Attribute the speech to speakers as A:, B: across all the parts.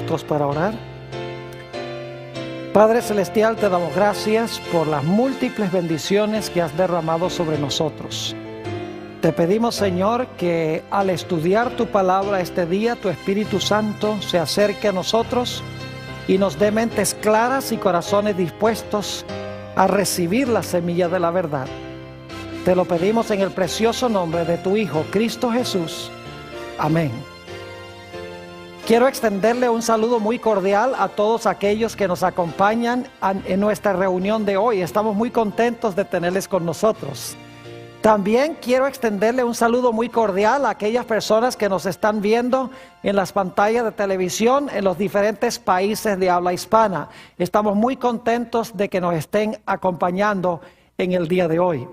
A: rostros para orar. Padre Celestial, te damos gracias por las múltiples bendiciones que has derramado sobre nosotros. Te pedimos, Señor, que al estudiar tu palabra este día, tu Espíritu Santo se acerque a nosotros y nos dé mentes claras y corazones dispuestos a recibir la semilla de la verdad. Te lo pedimos en el precioso nombre de tu Hijo, Cristo Jesús. Amén. Quiero extenderle un saludo muy cordial a todos aquellos que nos acompañan en nuestra reunión de hoy. Estamos muy contentos de tenerles con nosotros. También quiero extenderle un saludo muy cordial a aquellas personas que nos están viendo en las pantallas de televisión en los diferentes países de habla hispana. Estamos muy contentos de que nos estén acompañando en el día de hoy.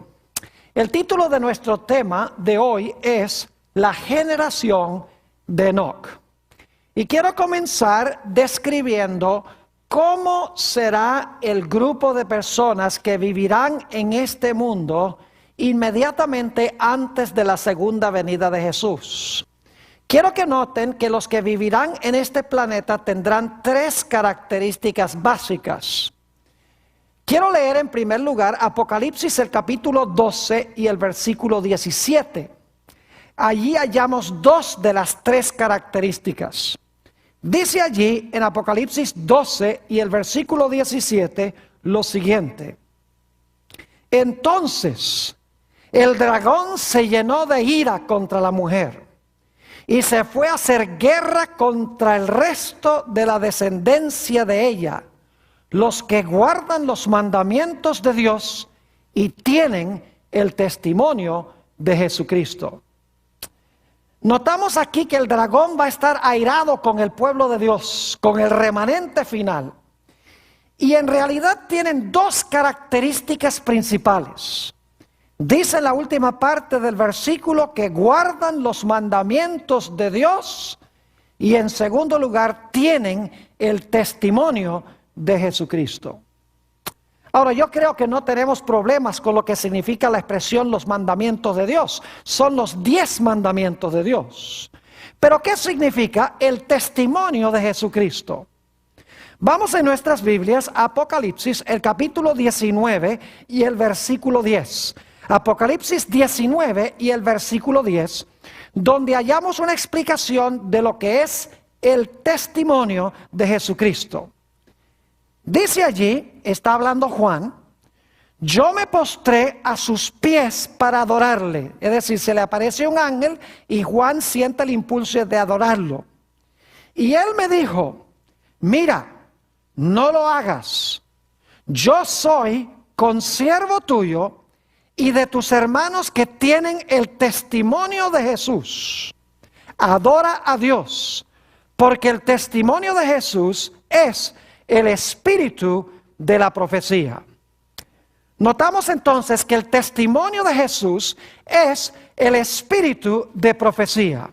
A: El título de nuestro tema de hoy es La generación de Enoc. Y quiero comenzar describiendo cómo será el grupo de personas que vivirán en este mundo inmediatamente antes de la segunda venida de Jesús. Quiero que noten que los que vivirán en este planeta tendrán tres características básicas. Quiero leer en primer lugar Apocalipsis el capítulo 12 y el versículo 17. Allí hallamos dos de las tres características. Dice allí en Apocalipsis 12 y el versículo 17 lo siguiente: entonces el dragón se llenó de ira contra la mujer y se fue a hacer guerra contra el resto de la descendencia de ella, los que guardan los mandamientos de Dios y tienen el testimonio de Jesucristo. Notamos aquí que el dragón va a estar airado con el pueblo de Dios, con el remanente final. Y en realidad tienen dos características principales. Dice en la última parte del versículo que guardan los mandamientos de Dios y en segundo lugar tienen el testimonio de Jesucristo. Ahora, yo creo que no tenemos problemas con lo que significa la expresión los mandamientos de Dios. Son los 10 mandamientos de Dios. Pero ¿qué significa el testimonio de Jesucristo? Vamos en nuestras Biblias a Apocalipsis, el capítulo 19 y el versículo 10. Apocalipsis 19 y el versículo 10, donde hallamos una explicación de lo que es el testimonio de Jesucristo. Dice allí, está hablando Juan: yo me postré a sus pies para adorarle. Es decir, se le aparece un ángel y Juan siente el impulso de adorarlo. Y él me dijo: mira, no lo hagas. Yo soy consiervo tuyo y de tus hermanos que tienen el testimonio de Jesús. Adora a Dios, porque el testimonio de Jesús es el espíritu de la profecía. Notamos entonces que el testimonio de Jesús es el espíritu de profecía.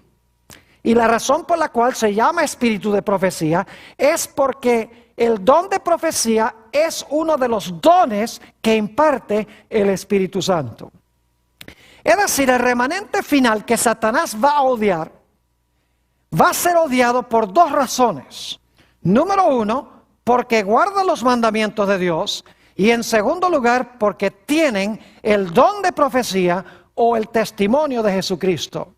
A: Y la razón por la cual se llama espíritu de profecía es porque el don de profecía es uno de los dones que imparte el Espíritu Santo. Es decir, el remanente final que Satanás va a odiar, va a ser odiado por dos razones. Número uno, porque guarda los mandamientos de Dios, y en segundo lugar, porque tienen el don de profecía o el testimonio de Jesucristo.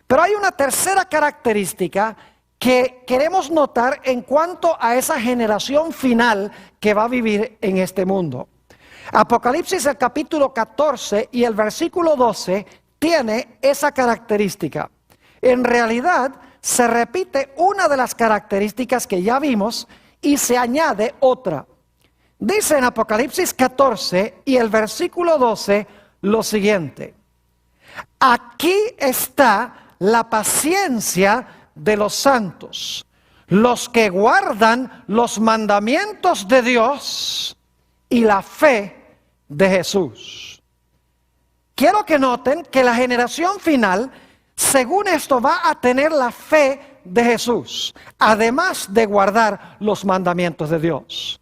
A: Pero hay una tercera característica que queremos notar en cuanto a esa generación final que va a vivir en este mundo. Apocalipsis el capítulo 14 y el versículo 12 tiene esa característica. En realidad se repite una de las características que ya vimos y se añade otra. Dice en Apocalipsis 14 y el versículo 12 lo siguiente: aquí está la paciencia de los santos, los que guardan los mandamientos de Dios y la fe de Jesús. Quiero que noten que la generación final, según esto, va a tener la fe de Jesús, además de guardar los mandamientos de Dios.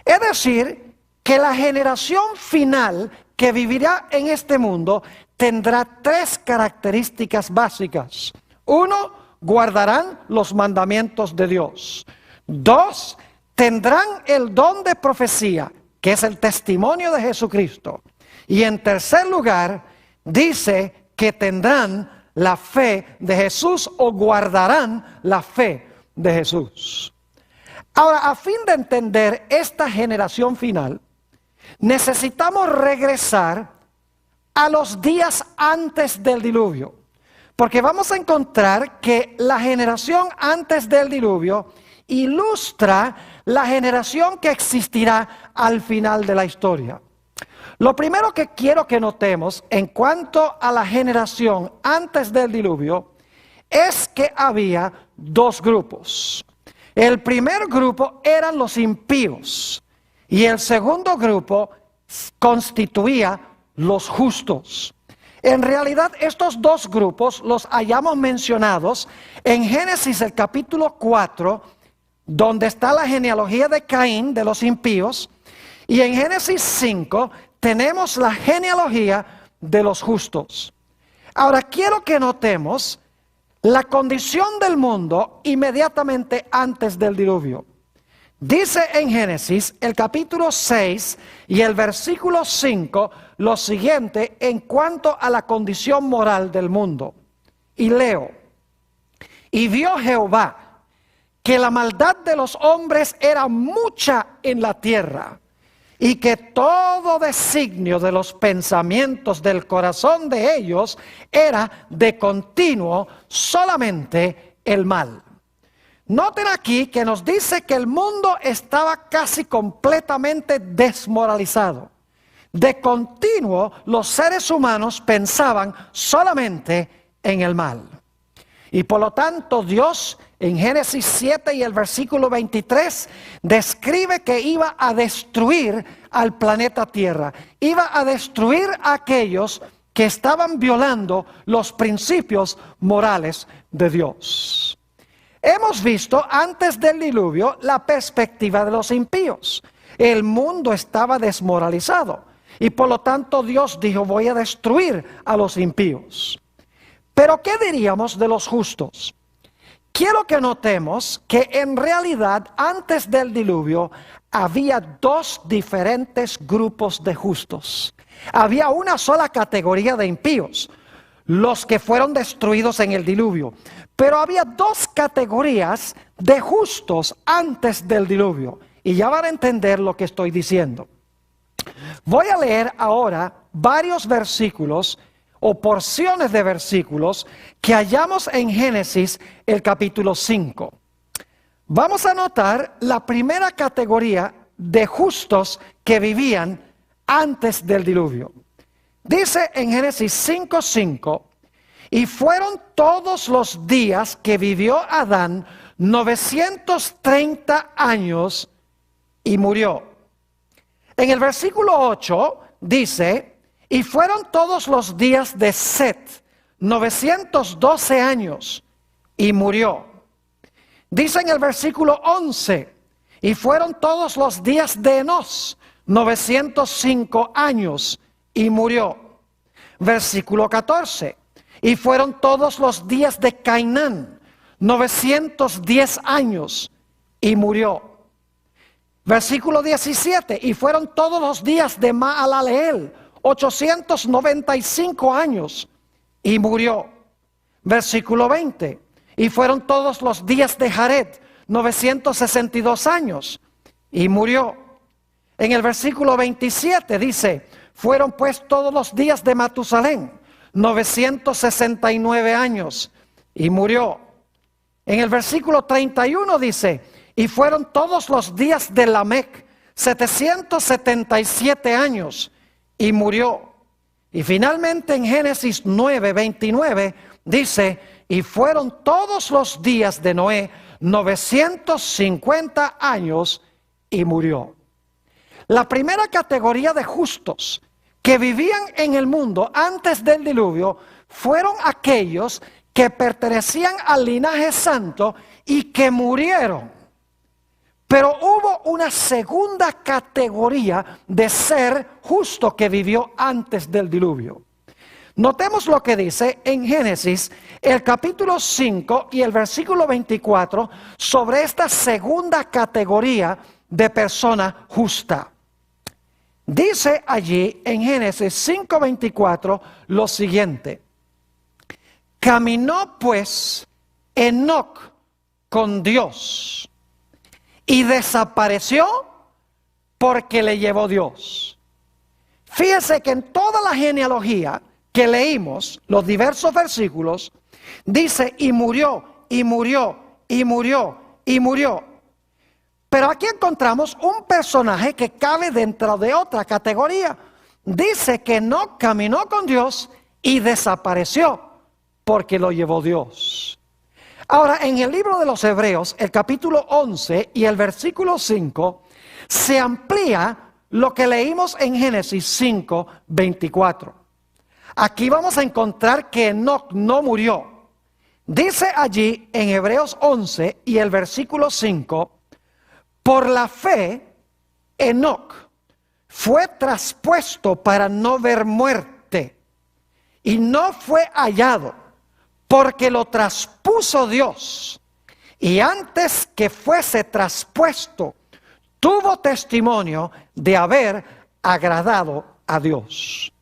A: Es decir, que la generación final que vivirá en este mundo tendrá tres características básicas. Uno, guardarán los mandamientos de Dios. 2, tendrán el don de profecía, que es el testimonio de Jesucristo. Y en tercer lugar, dice que tendrán la fe de Jesús o guardarán la fe de Jesús. Ahora, a fin de entender esta generación final, necesitamos regresar a los días antes del diluvio, porque vamos a encontrar que la generación antes del diluvio ilustra la generación que existirá al final de la historia. Lo primero que quiero que notemos en cuanto a la generación antes del diluvio es que había dos grupos. El primer grupo eran los impíos y el segundo grupo constituía los justos. En realidad estos dos grupos los hayamos mencionados en Génesis el capítulo 4, donde está la genealogía de Caín, de los impíos, y en Génesis 5 tenemos la genealogía de los justos. Ahora quiero que notemos la condición del mundo inmediatamente antes del diluvio. Dice en Génesis el capítulo 6 y el versículo 5 lo siguiente en cuanto a la condición moral del mundo. Y leo: y vio Jehová que la maldad de los hombres era mucha en la tierra, y que todo designio de los pensamientos del corazón de ellos era de continuo solamente el mal. Noten aquí que nos dice que el mundo estaba casi completamente desmoralizado. De continuo los seres humanos pensaban solamente en el mal. Y por lo tanto Dios en Génesis 7 y el versículo 23 describe que iba a destruir al planeta Tierra. Iba a destruir a aquellos que estaban violando los principios morales de Dios. Hemos visto antes del diluvio la perspectiva de los impíos. El mundo estaba desmoralizado y por lo tanto Dios dijo: voy a destruir a los impíos. Pero ¿qué diríamos de los justos? Quiero que notemos que en realidad antes del diluvio había dos diferentes grupos de justos. Había una sola categoría de impíos, los que fueron destruidos en el diluvio. Pero había dos categorías de justos antes del diluvio. Y ya van a entender lo que estoy diciendo. Voy a leer ahora varios versículos o porciones de versículos que hallamos en Génesis el capítulo 5. Vamos a notar la primera categoría de justos que vivían antes del diluvio. Dice en Génesis 5:5: y fueron todos los días que vivió Adán 930 años y murió. En el versículo 8 dice: y fueron todos los días de Set 912 años y murió. Dice en el versículo 11: y fueron todos los días de Enos 905 años y murió. Versículo 14: y fueron todos los días de Cainán 910 años y murió. Versículo 17: y fueron todos los días de Maalaleel 895 años y murió. Versículo 20: y fueron todos los días de Jared 962 años y murió. En el versículo 27 dice: fueron pues todos los días de Matusalén 969 años y murió. En el versículo 31 dice: y fueron todos los días de Lamec 777 años y murió. Y finalmente en Génesis 9:29 dice: y fueron todos los días de Noé 950 años y murió. La primera categoría de justos que vivían en el mundo antes del diluvio fueron aquellos que pertenecían al linaje santo y que murieron. Pero hubo una segunda categoría de ser justo que vivió antes del diluvio. Notemos lo que dice en Génesis, el capítulo 5 y el versículo 24, sobre esta segunda categoría de persona justa. Dice allí en Génesis 5:24 lo siguiente: caminó pues Enoc con Dios y desapareció porque le llevó Dios. Fíjese que en toda la genealogía que leímos, los diversos versículos, dice y murió, y murió, y murió, y murió. Pero aquí encontramos un personaje que cabe dentro de otra categoría. Dice que no caminó con Dios y desapareció porque lo llevó Dios. Ahora, en el libro de los Hebreos, el capítulo 11 y el versículo 5, se amplía lo que leímos en Génesis 5:24. Aquí vamos a encontrar que Enoc no murió. Dice allí en Hebreos 11 y el versículo 5, por la fe, Enoc fue traspuesto para no ver muerte y no fue hallado porque lo traspuso Dios. Y antes que fuese traspuesto, tuvo testimonio de haber agradado a Dios.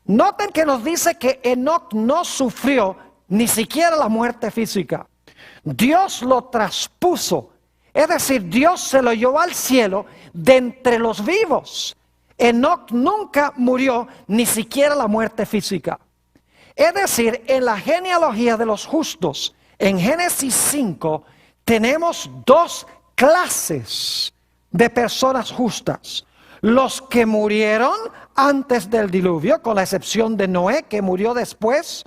A: Noten que nos dice que Enoc no sufrió ni siquiera la muerte física. Dios lo traspuso. Es decir, Dios se lo llevó al cielo de entre los vivos. Enoc nunca murió ni siquiera la muerte física. Es decir, en la genealogía de los justos, en Génesis 5, tenemos dos clases de personas justas. Los que murieron antes del diluvio, con la excepción de Noé, que murió después.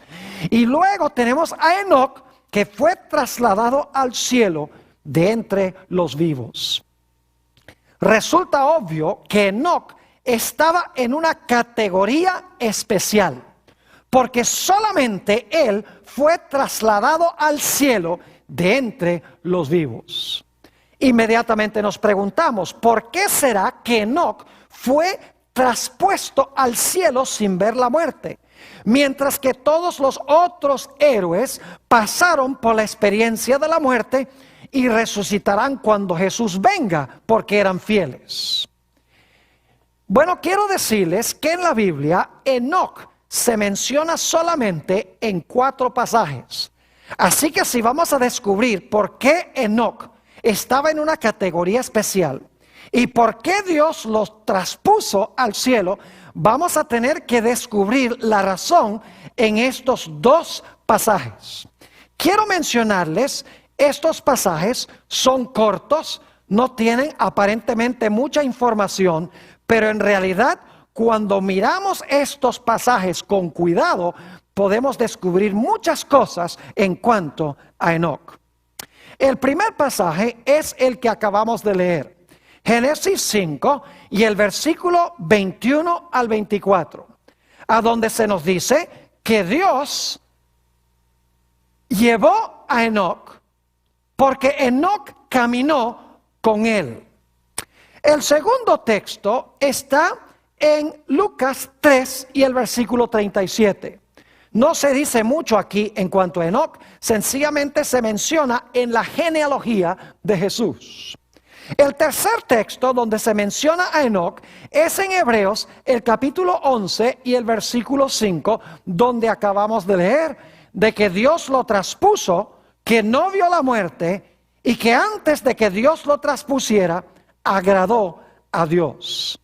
A: Y luego tenemos a Enoc, que fue trasladado al cielo de entre los vivos. Resulta obvio que Enoc estaba en una categoría especial, porque solamente él fue trasladado al cielo de entre los vivos. Inmediatamente nos preguntamos, ¿por qué será que Enoc fue traspuesto al cielo sin ver la muerte? Mientras que todos los otros héroes pasaron por la experiencia de la muerte y resucitarán cuando Jesús venga, porque eran fieles. Bueno, quiero decirles que en la Biblia Enoc se menciona solamente en 4 pasajes. Así que si vamos a descubrir por qué Enoc estaba en una categoría especial y por qué Dios los traspuso al cielo, vamos a tener que descubrir la razón en estos 2 pasajes. Quiero mencionarles, estos pasajes son cortos, no tienen aparentemente mucha información, pero en realidad cuando miramos estos pasajes con cuidado, podemos descubrir muchas cosas en cuanto a Enoc. El primer pasaje es el que acabamos de leer, Génesis 5 y el versículo 21 al 24, a donde se nos dice que Dios llevó a Enoc porque Enoc caminó con él. El segundo texto está en Lucas 3 y el versículo 37. No se dice mucho aquí en cuanto a Enoc, sencillamente se menciona en la genealogía de Jesús. El tercer texto donde se menciona a Enoc es en Hebreos, el capítulo 11 y el versículo 5, donde acabamos de leer de que Dios lo traspuso, que no vio la muerte y que antes de que Dios lo traspusiera, agradó a Dios.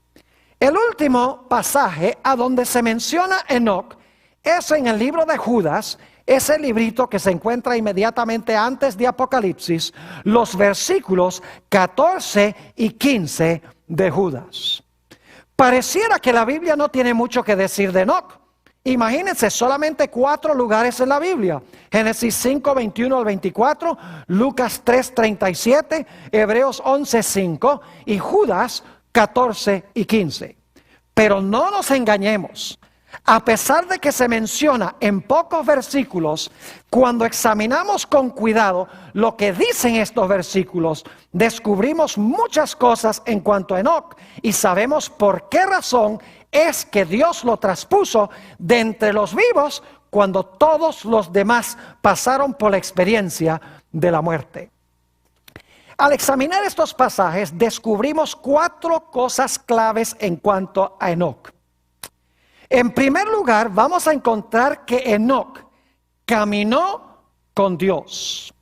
A: El último pasaje a donde se menciona Enoc es en el libro de Judas, ese librito que se encuentra inmediatamente antes de Apocalipsis, los versículos 14 y 15 de Judas. Pareciera que la Biblia no tiene mucho que decir de Enoc. Imagínense, solamente 4 lugares en la Biblia: Génesis 5, 21 al 24, Lucas 3, 37, Hebreos 11, 5 y Judas 14 y 15. Pero no nos engañemos. A pesar de que se menciona en pocos versículos, cuando examinamos con cuidado lo que dicen estos versículos, descubrimos muchas cosas en cuanto a Enoc y sabemos por qué razón es que Dios lo traspuso de entre los vivos cuando todos los demás pasaron por la experiencia de la muerte. Al examinar estos pasajes, descubrimos 4 cosas claves en cuanto a Enoc. En primer lugar, vamos a encontrar que Enoc caminó con Dios.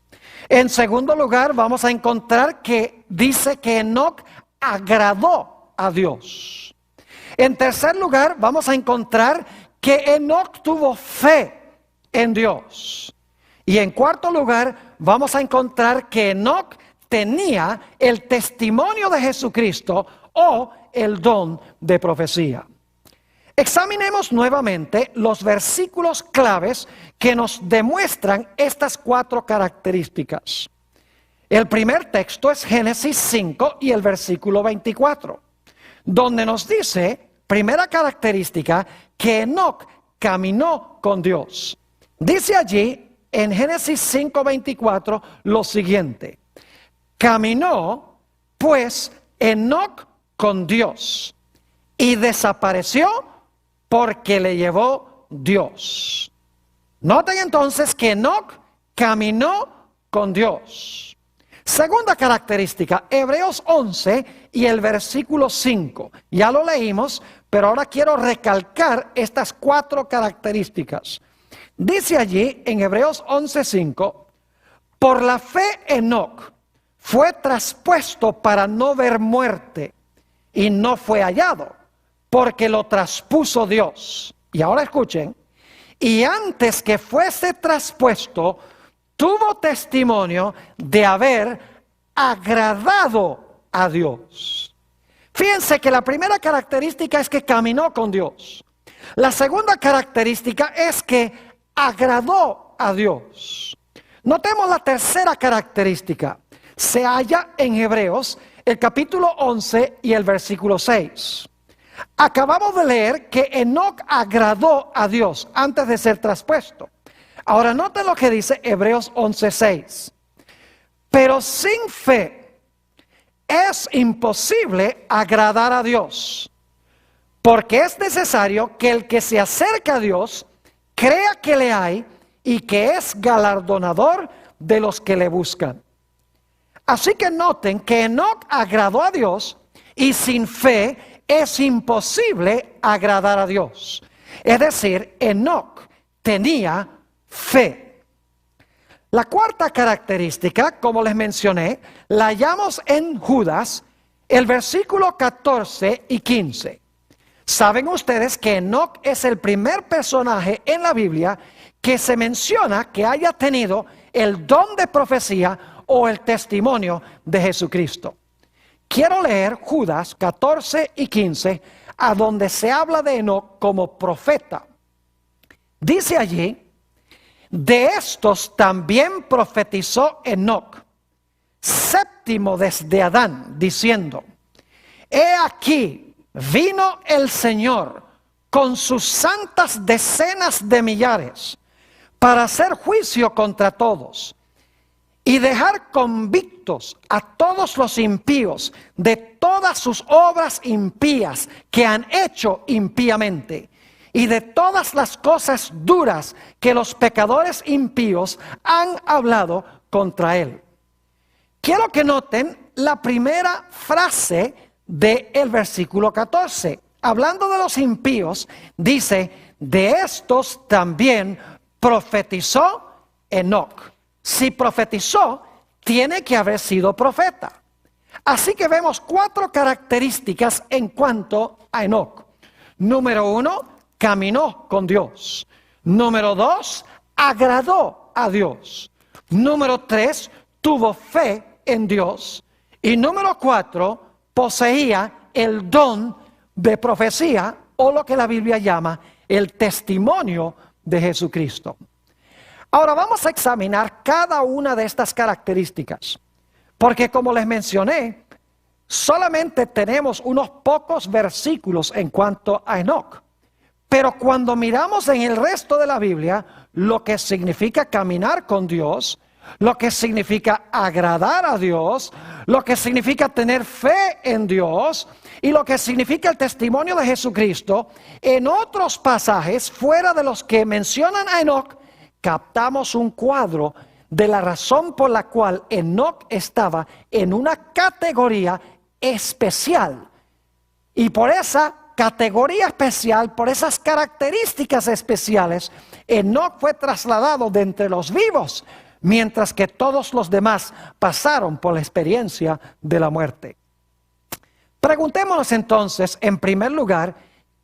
A: En segundo lugar, vamos a encontrar que dice que Enoc agradó a Dios. En tercer lugar, vamos a encontrar que Enoc tuvo fe en Dios. Y en cuarto lugar, vamos a encontrar que Enoc tenía el testimonio de Jesucristo o el don de profecía. Examinemos nuevamente los versículos claves que nos demuestran estas 4 características. El primer texto es Génesis 5 y el versículo 24, donde nos dice, primera característica, que Enoc caminó con Dios. Dice allí en Génesis 5:24 lo siguiente: caminó pues Enoc con Dios y desapareció porque le llevó Dios. Noten entonces que Enoc caminó con Dios. Segunda característica, Hebreos 11 y el versículo 5. Ya lo leímos, pero ahora quiero recalcar estas 4 características. Dice allí en Hebreos 11:5, por la fe Enoc fue traspuesto para no ver muerte y no fue hallado, porque lo traspuso Dios. Y ahora escuchen, y antes que fuese traspuesto, tuvo testimonio de haber agradado a Dios. Fíjense que la primera característica es que caminó con Dios. La segunda característica es que agradó a Dios. Notemos la tercera característica. Se halla en Hebreos, el capítulo 11 y el versículo 6. Acabamos de leer que Enoc agradó a Dios antes de ser traspuesto. Ahora noten lo que dice Hebreos 11:6. Pero sin fe es imposible agradar a Dios, porque es necesario que el que se acerca a Dios crea que le hay y que es galardonador de los que le buscan. Así que noten que Enoc agradó a Dios y sin fe es imposible agradar a Dios. Es decir, Enoc tenía fe. La cuarta característica, como les mencioné, la hallamos en Judas, el versículo 14 y 15. Saben ustedes que Enoc es el primer personaje en la Biblia que se menciona que haya tenido el don de profecía o el testimonio de Jesucristo. Quiero leer Judas 14 y 15, a donde se habla de Enoc como profeta. Dice allí, de estos también profetizó Enoc, séptimo desde Adán, diciendo, he aquí, vino el Señor con sus santas decenas de millares para hacer juicio contra todos y dejar convictos a todos los impíos de todas sus obras impías que han hecho impíamente y de todas las cosas duras que los pecadores impíos han hablado contra él. Quiero que noten la primera frase del versículo 14. Hablando de los impíos, dice, de estos también profetizó Enoc. Si profetizó, tiene que haber sido profeta. Así que vemos 4 características en cuanto a Enoc. Número 1, caminó con Dios. Número 2, agradó a Dios. Número 3, tuvo fe en Dios. Y número 4, poseía el don de profecía, o lo que la Biblia llama el testimonio de Jesucristo. Ahora vamos a examinar cada una de estas características, porque como les mencioné, solamente tenemos unos pocos versículos en cuanto a Enoc, Pero cuando miramos en el resto de la Biblia, lo que significa caminar con Dios, lo que significa agradar a Dios, lo que significa tener fe en Dios y lo que significa el testimonio de Jesucristo, en otros pasajes fuera de los que mencionan a Enoc, captamos un cuadro de la razón por la cual Enoc estaba en una categoría especial. Y por esa categoría especial, por esas características especiales, Enoc fue trasladado de entre los vivos, mientras que todos los demás pasaron por la experiencia de la muerte. Preguntémonos entonces, en primer lugar,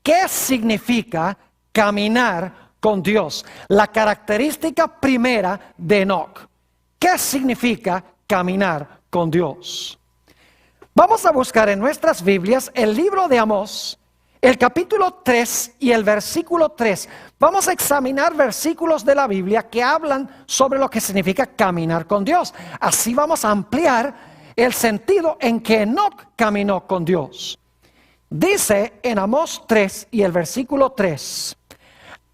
A: ¿qué significa caminar con Dios? La característica primera de Enoc. ¿Qué significa caminar con Dios? Vamos a buscar en nuestras Biblias el libro de Amós, el capítulo 3 y el versículo 3. Vamos a examinar versículos de la Biblia que hablan sobre lo que significa caminar con Dios. Así vamos a ampliar el sentido en que Enoc caminó con Dios. Dice en Amós 3 y el versículo 3: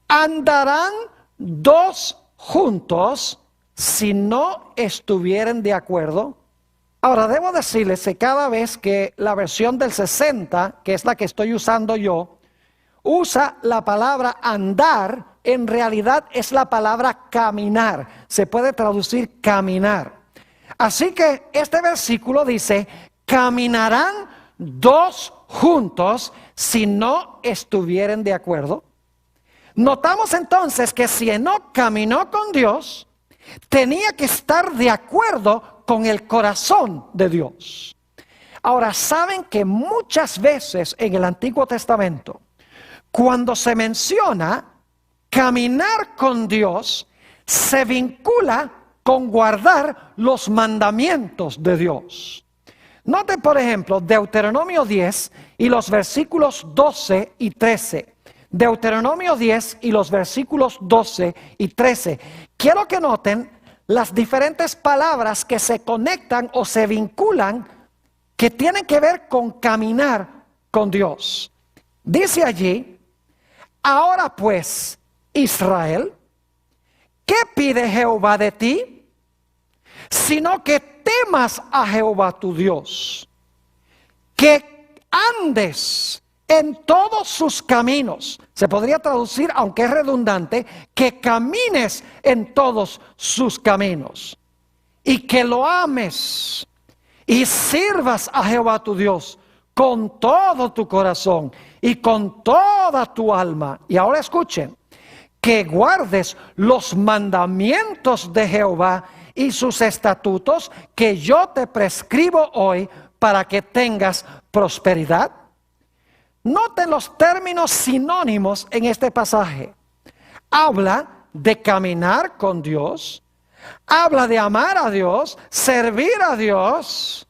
A: ¿andarán dos juntos si no estuvieren de acuerdo? Ahora, debo decirles que cada vez que la versión del 60, que es la que estoy usando yo, usa la palabra andar, en realidad es la palabra caminar. Se puede traducir caminar. Así que este versículo dice: ¿caminarán dos juntos si no estuvieren de acuerdo? Notamos entonces que si Enoc caminó con Dios, tenía que estar de acuerdo con el corazón de Dios. Ahora, saben que muchas veces en el Antiguo Testamento, cuando se menciona caminar con Dios, se vincula con guardar los mandamientos de Dios. Note, por ejemplo, Deuteronomio 10 y los versículos 12 y 13. Deuteronomio 10 y los versículos 12 y 13. Quiero que noten las diferentes palabras que se conectan o se vinculan, que tienen que ver con caminar con Dios. Dice allí: ahora pues, Israel, ¿qué pide Jehová de ti? Sino que temas a Jehová tu Dios, que andes en todos sus caminos. Se podría traducir, aunque es redundante, que camines en todos sus caminos, y que lo ames y sirvas a Jehová tu Dios con todo tu corazón y con toda tu alma. Y ahora escuchen: que guardes los mandamientos de Jehová y sus estatutos que yo te prescribo hoy, para que tengas prosperidad. Noten los términos sinónimos en este pasaje. Habla de caminar con Dios, habla de amar a Dios, servir a Dios,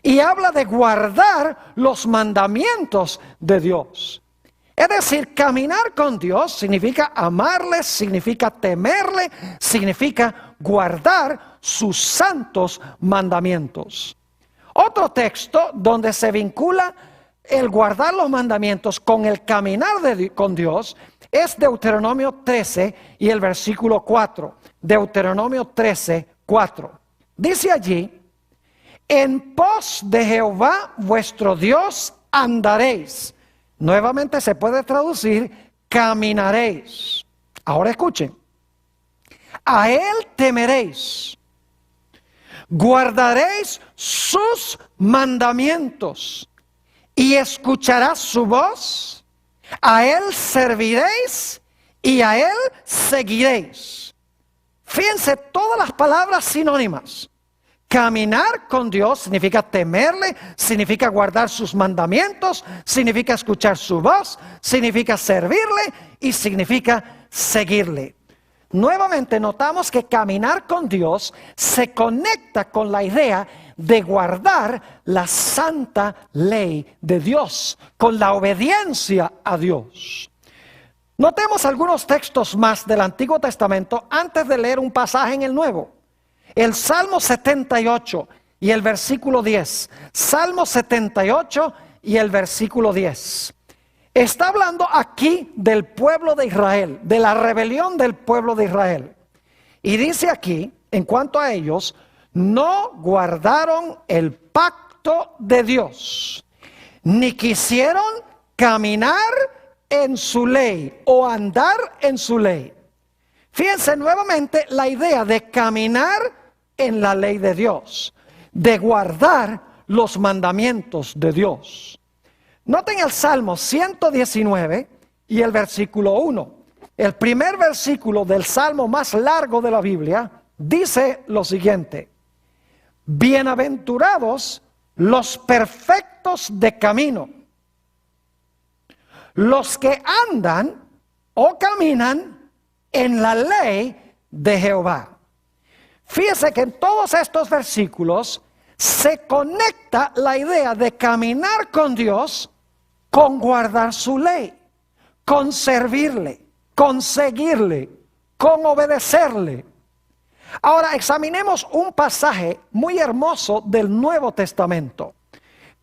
A: y habla de guardar los mandamientos de Dios. Es decir, caminar con Dios significa amarle, significa temerle, significa guardar sus santos mandamientos. Otro texto donde se vincula el guardar los mandamientos con el caminar con Dios es Deuteronomio 13 y el versículo 4. Deuteronomio 13, 4. Dice allí: en pos de Jehová vuestro Dios andaréis. Nuevamente se puede traducir caminaréis. Ahora escuchen: a él temeréis, guardaréis sus mandamientos y escucharás su voz, a él serviréis y a él seguiréis. Fíjense todas las palabras sinónimas. Caminar con Dios significa temerle, significa guardar sus mandamientos, significa escuchar su voz, significa servirle y significa seguirle. Nuevamente notamos que caminar con Dios se conecta con la idea de guardar la santa ley de Dios, con la obediencia a Dios. Notemos algunos textos más del Antiguo Testamento antes de leer un pasaje en el Nuevo. El Salmo 78 y el versículo 10. Salmo 78 y el versículo 10. Está hablando aquí del pueblo de Israel, de la rebelión del pueblo de Israel. Y dice aquí, en cuanto a ellos, no guardaron el pacto de Dios, ni quisieron caminar en su ley o andar en su ley. Fíjense nuevamente la idea de caminar en la ley de Dios, de guardar los mandamientos de Dios. Noten el Salmo 119 y el versículo 1. El primer versículo del Salmo más largo de la Biblia dice lo siguiente: bienaventurados los perfectos de camino, los que andan o caminan en la ley de Jehová. Fíjese que en todos estos versículos se conecta la idea de caminar con Dios con guardar su ley, con servirle, con seguirle, con obedecerle. Ahora examinemos un pasaje muy hermoso del Nuevo Testamento.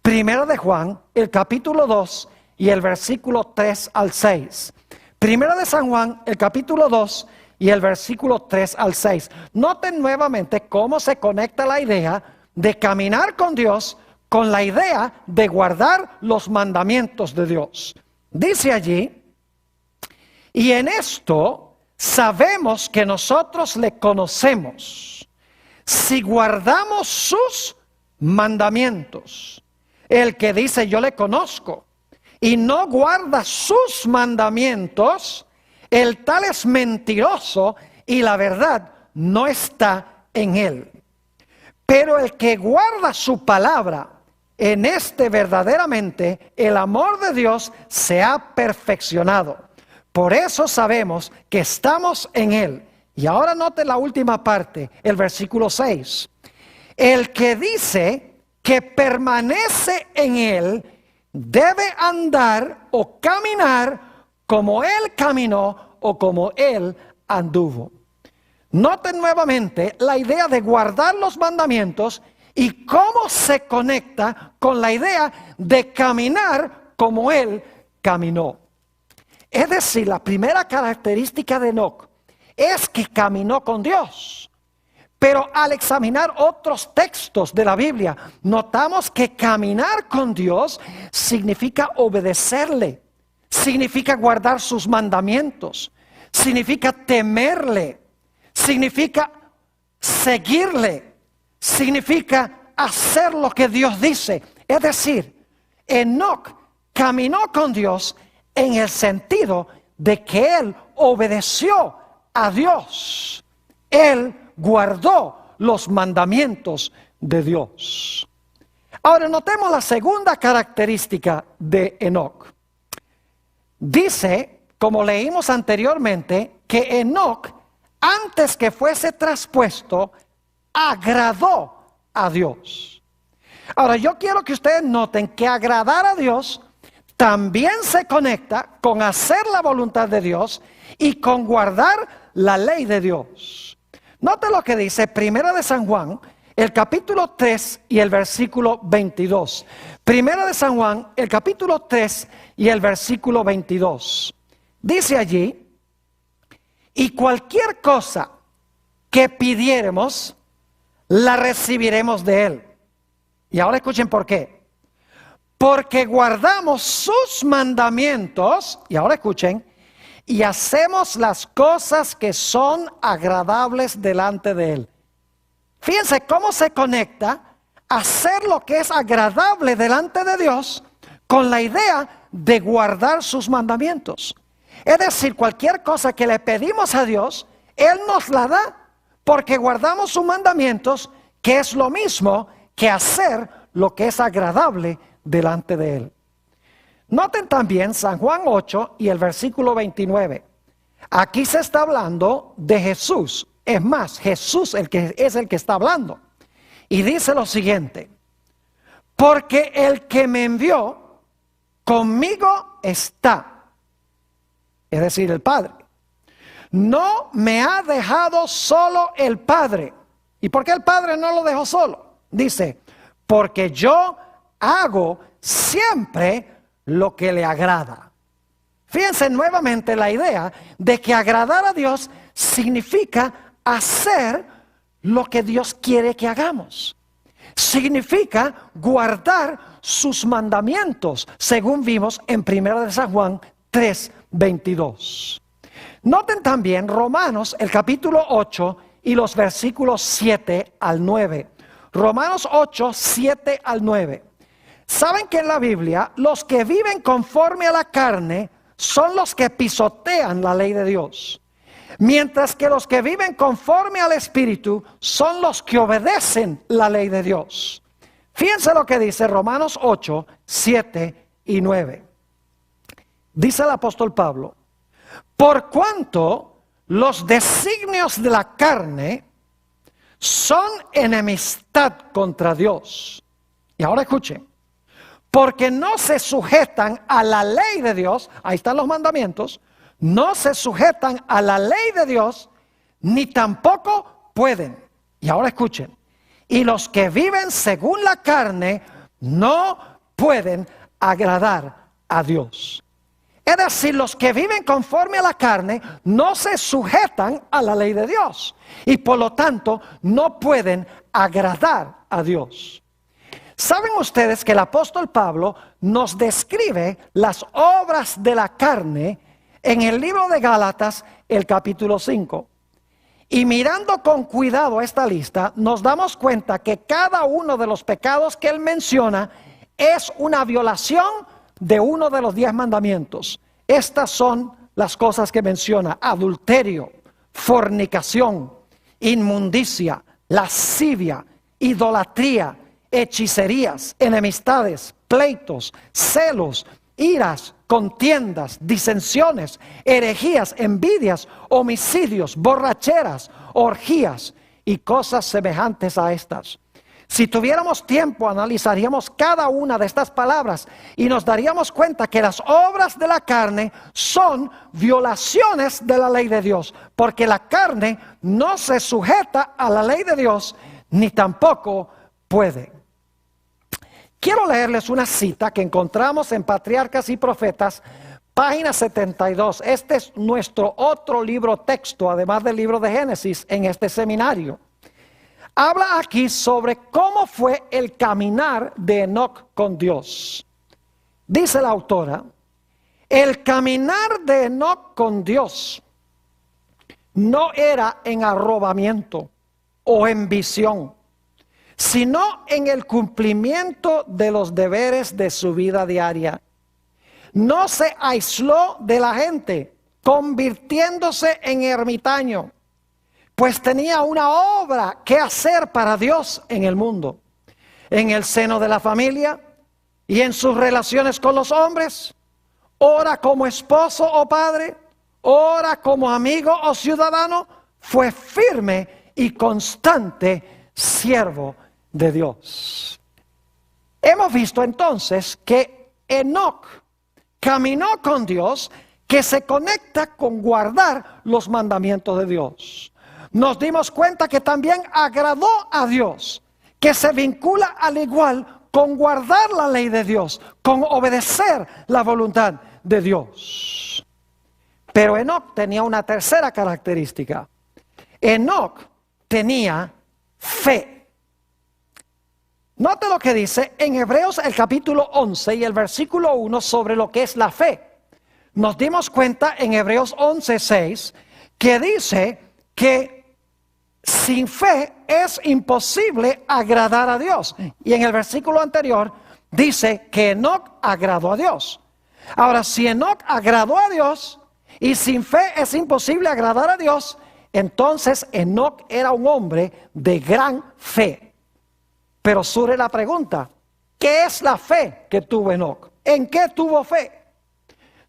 A: Primero de Juan, el capítulo 2 y el versículo 3 al 6. Primero de San Juan, el capítulo 2 y el versículo 3 al 6. Noten nuevamente cómo se conecta la idea de caminar con Dios con la idea de guardar los mandamientos de Dios. Dice allí: y en esto sabemos que nosotros le conocemos, si guardamos sus mandamientos. El que dice yo le conozco y no guarda sus mandamientos, el tal es mentiroso y la verdad no está en él. Pero el que guarda su palabra, en este verdaderamente el amor de Dios se ha perfeccionado. Por eso sabemos que estamos en él. Y ahora note la última parte, el versículo 6. El que dice que permanece en él debe andar o caminar como él caminó o como él anduvo. Noten nuevamente la idea de guardar los mandamientos y cómo se conecta con la idea de caminar como él caminó. Es decir, la primera característica de Enoc es que caminó con Dios. Pero al examinar otros textos de la Biblia, notamos que caminar con Dios significa obedecerle, significa guardar sus mandamientos, significa temerle, significa seguirle, significa hacer lo que Dios dice. Es decir, Enoc caminó con Dios en el sentido de que él obedeció a Dios. Él guardó los mandamientos de Dios. Ahora notemos la segunda característica de Enoc. Dice, como leímos anteriormente, que Enoc, antes que fuese traspuesto, agradó a Dios. Ahora yo quiero que ustedes noten que agradar a Dios también se conecta con hacer la voluntad de Dios y con guardar la ley de Dios. Note lo que dice Primera de San Juan, el capítulo 3 y el versículo 22. Primera de San Juan, el capítulo 3 y el versículo 22. Dice allí: y cualquier cosa que pidiéremos, la recibiremos de él. Y ahora escuchen por qué. Porque guardamos sus mandamientos, y ahora escuchen, y hacemos las cosas que son agradables delante de él. Fíjense cómo se conecta hacer lo que es agradable delante de Dios con la idea de guardar sus mandamientos. Es decir, cualquier cosa que le pedimos a Dios, Él nos la da porque guardamos sus mandamientos, que es lo mismo que hacer lo que es agradable delante de Él. Noten también San Juan 8 y el versículo 29. Aquí se está hablando de Jesús. Es más, Jesús es el que está hablando. Y dice lo siguiente: porque el que me envió conmigo está, es decir, el Padre. No me ha dejado solo el Padre. ¿Y por qué el Padre no lo dejó solo? Dice, porque yo hago siempre lo que le agrada. Fíjense nuevamente la idea de que agradar a Dios significa hacer lo que Dios quiere que hagamos. Significa guardar sus mandamientos, según vimos en 1 de San Juan 3:22. Noten también Romanos, el capítulo 8 y los versículos 7 al 9. Romanos 8, 7 al 9. Saben que en la Biblia los que viven conforme a la carne son los que pisotean la ley de Dios, mientras que los que viven conforme al Espíritu son los que obedecen la ley de Dios. Fíjense lo que dice Romanos 8, 7 y 9. Dice el apóstol Pablo: por cuanto los designios de la carne son enemistad contra Dios. Y ahora escuchen: porque no se sujetan a la ley de Dios, ahí están los mandamientos, no se sujetan a la ley de Dios, ni tampoco pueden. Y ahora escuchen: y los que viven según la carne no pueden agradar a Dios. Es decir, los que viven conforme a la carne no se sujetan a la ley de Dios y por lo tanto no pueden agradar a Dios. ¿Saben ustedes que el apóstol Pablo nos describe las obras de la carne en el libro de Gálatas, el capítulo 5? Y mirando con cuidado esta lista, nos damos cuenta que cada uno de los pecados que él menciona es una violación de uno de los 10 mandamientos. Estas son las cosas que menciona: adulterio, fornicación, inmundicia, lascivia, idolatría, hechicerías, enemistades, pleitos, celos, iras, contiendas, disensiones, herejías, envidias, homicidios, borracheras, orgías y cosas semejantes a estas. Si tuviéramos tiempo, analizaríamos cada una de estas palabras y nos daríamos cuenta que las obras de la carne son violaciones de la ley de Dios, porque la carne no se sujeta a la ley de Dios, ni tampoco puede. Quiero leerles una cita que encontramos en Patriarcas y Profetas, página 72. Este es nuestro otro libro texto, además del libro de Génesis, en este seminario. Habla aquí sobre cómo fue el caminar de Enoc con Dios. Dice la autora: el caminar de Enoc con Dios no era en arrobamiento o en visión, sino en el cumplimiento de los deberes de su vida diaria. No se aisló de la gente, convirtiéndose en ermitaño, pues tenía una obra que hacer para Dios en el mundo, en el seno de la familia y en sus relaciones con los hombres, ora como esposo o padre, ora como amigo o ciudadano. Fue firme y constante siervo de Dios. Hemos visto entonces que Enoc caminó con Dios, que se conecta con guardar los mandamientos de Dios. Nos dimos cuenta que también agradó a Dios, que se vincula al igual con guardar la ley de Dios, con obedecer la voluntad de Dios. Pero Enoc tenía una tercera característica. Enoc tenía fe. Note lo que dice en Hebreos el capítulo 11 y el versículo 1 sobre lo que es la fe. Nos dimos cuenta en Hebreos 11:6 que dice que sin fe es imposible agradar a Dios. Y en el versículo anterior dice que Enoc agradó a Dios. Ahora, si Enoc agradó a Dios y sin fe es imposible agradar a Dios, entonces Enoc era un hombre de gran fe. Pero surge la pregunta: ¿qué es la fe que tuvo Enoc? ¿En qué tuvo fe?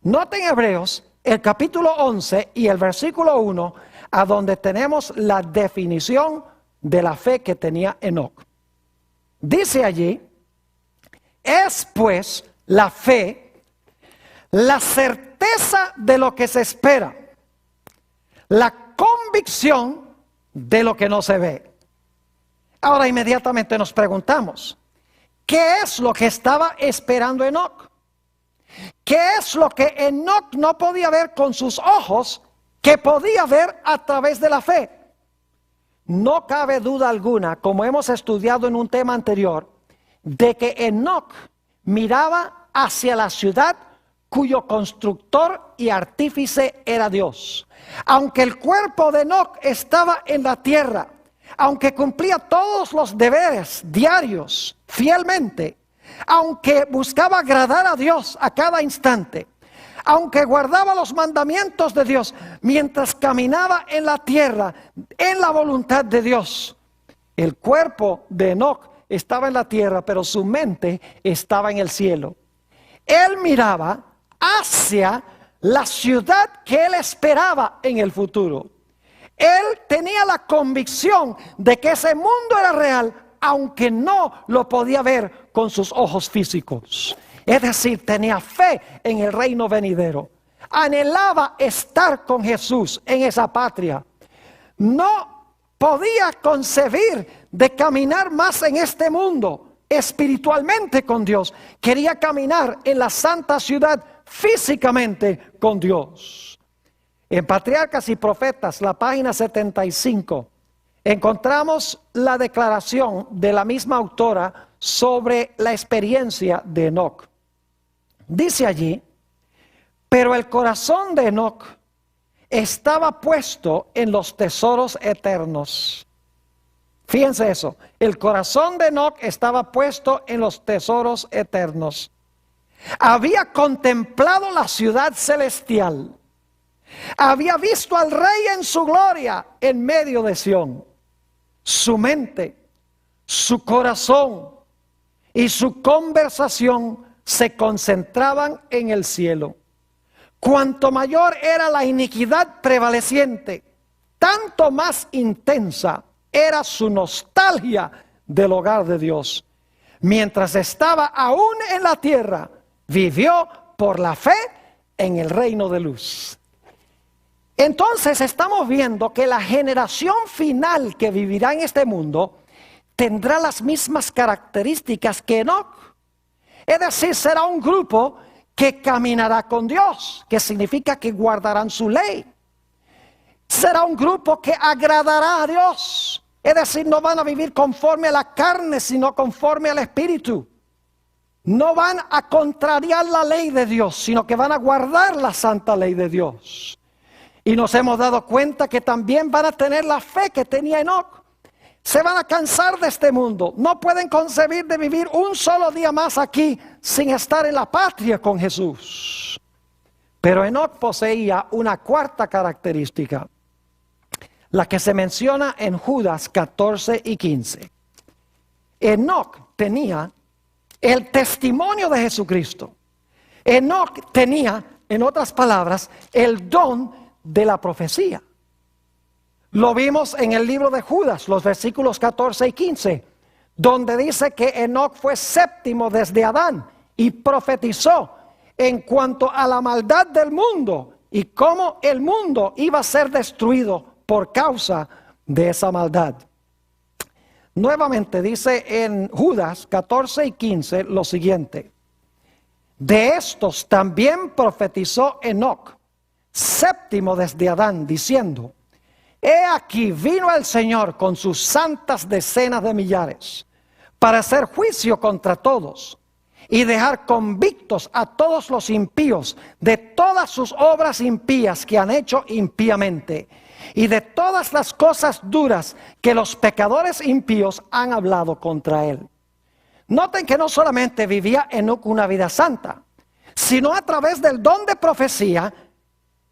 A: Noten Hebreos el capítulo 11 y el versículo 1, a donde tenemos la definición de la fe que tenía Enoc. Dice allí: es pues la fe la certeza de lo que se espera, la convicción de lo que no se ve. Ahora inmediatamente nos preguntamos: ¿qué es lo que estaba esperando Enoc? ¿Qué es lo que Enoc no podía ver con sus ojos, que podía ver a través de la fe? No cabe duda alguna, como hemos estudiado en un tema anterior, de que Enoc miraba hacia la ciudad cuyo constructor y artífice era Dios. Aunque el cuerpo de Enoc estaba en la tierra, aunque cumplía todos los deberes diarios fielmente, aunque buscaba agradar a Dios a cada instante, aunque guardaba los mandamientos de Dios mientras caminaba en la tierra, en la voluntad de Dios, el cuerpo de Enoc estaba en la tierra, pero su mente estaba en el cielo. Él miraba hacia la ciudad que él esperaba en el futuro. Él tenía la convicción de que ese mundo era real, aunque no lo podía ver con sus ojos físicos. Es decir, tenía fe en el reino venidero. Anhelaba estar con Jesús en esa patria. No podía concebir de caminar más en este mundo espiritualmente con Dios. Quería caminar en la santa ciudad físicamente con Dios. En Patriarcas y Profetas, la página 75, encontramos la declaración de la misma autora sobre la experiencia de Enoc. Dice allí: pero el corazón de Enoc estaba puesto en los tesoros eternos. Fíjense eso, el corazón de Enoc estaba puesto en los tesoros eternos. Había contemplado la ciudad celestial. Había visto al Rey en su gloria en medio de Sión. Su mente, su corazón y su conversación se concentraban en el cielo. Cuanto mayor era la iniquidad prevaleciente, tanto más intensa era su nostalgia del hogar de Dios. Mientras estaba aún en la tierra, vivió por la fe en el reino de luz. Entonces estamos viendo que la generación final que vivirá en este mundo tendrá las mismas características que Enoc. Es decir, será un grupo que caminará con Dios, que significa que guardarán su ley. Será un grupo que agradará a Dios. Es decir, no van a vivir conforme a la carne, sino conforme al Espíritu. No van a contrariar la ley de Dios, sino que van a guardar la santa ley de Dios. Y nos hemos dado cuenta que también van a tener la fe que tenía Enoc. Se van a cansar de este mundo. No pueden concebir de vivir un solo día más aquí sin estar en la patria con Jesús. Pero Enoc poseía una cuarta característica, la que se menciona en Judas 14 y 15. Enoc tenía el testimonio de Jesucristo. Enoc tenía, en otras palabras, el don de la profecía. Lo vimos en el libro de Judas, los versículos 14 y 15, donde dice que Enoc fue séptimo desde Adán y profetizó en cuanto a la maldad del mundo y cómo el mundo iba a ser destruido por causa de esa maldad. Nuevamente dice en Judas 14 y 15 lo siguiente: de estos también profetizó Enoc, séptimo desde Adán, diciendo: he aquí vino el Señor con sus santas decenas de millares para hacer juicio contra todos y dejar convictos a todos los impíos de todas sus obras impías que han hecho impíamente y de todas las cosas duras que los pecadores impíos han hablado contra él. Noten que no solamente vivía Enoc una vida santa, sino a través del don de profecía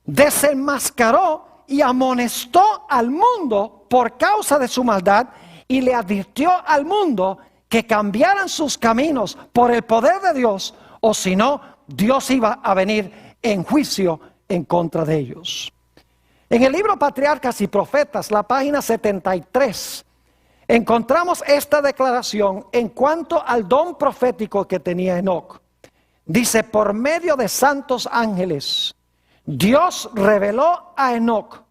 A: desenmascaró y amonestó al mundo por causa de su maldad y le advirtió al mundo que cambiaran sus caminos por el poder de Dios, o si no, Dios iba a venir en juicio en contra de ellos. En el libro Patriarcas y Profetas, la página 73, encontramos esta declaración en cuanto al don profético que tenía Enoc. Dice: por medio de santos ángeles, Dios reveló a Enoc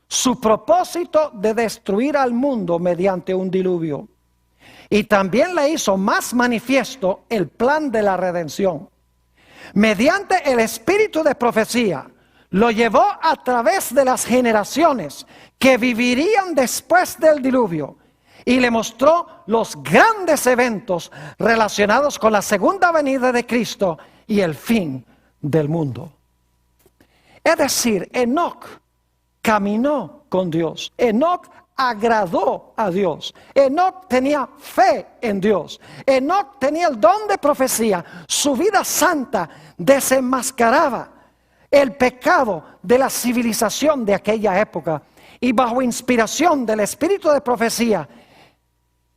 A: su propósito de destruir al mundo mediante un diluvio. Y también le hizo más manifiesto el plan de la redención. mediante el espíritu de profecía, lo llevó a través de las generaciones que vivirían después del diluvio y le mostró los grandes eventos relacionados con la segunda venida de Cristo y el fin del mundo. Es decir, Enoc caminó con Dios. Enoc agradó a Dios. Enoc tenía fe en Dios. Enoc tenía el don de profecía. Su vida santa desenmascaraba el pecado de la civilización de aquella época. Y bajo inspiración del espíritu de profecía,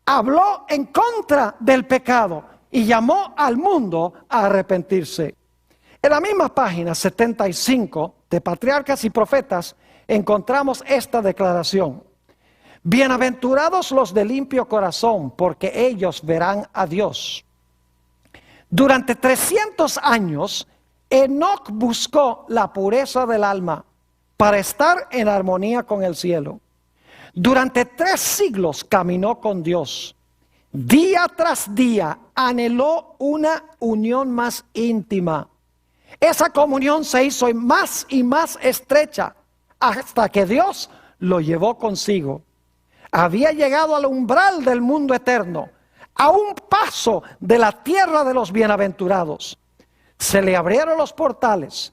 A: habló en contra del pecado y llamó al mundo a arrepentirse. En la misma página 75 de Patriarcas y Profetas encontramos esta declaración: bienaventurados los de limpio corazón, porque ellos verán a Dios. Durante 300 años, Enoc buscó la pureza del alma para estar en armonía con el cielo. Durante 3 siglos caminó con Dios. Día tras día anheló una unión más íntima. Esa comunión se hizo más y más estrecha hasta que Dios lo llevó consigo. Había llegado al umbral del mundo eterno, a un paso de la tierra de los bienaventurados. Se le abrieron los portales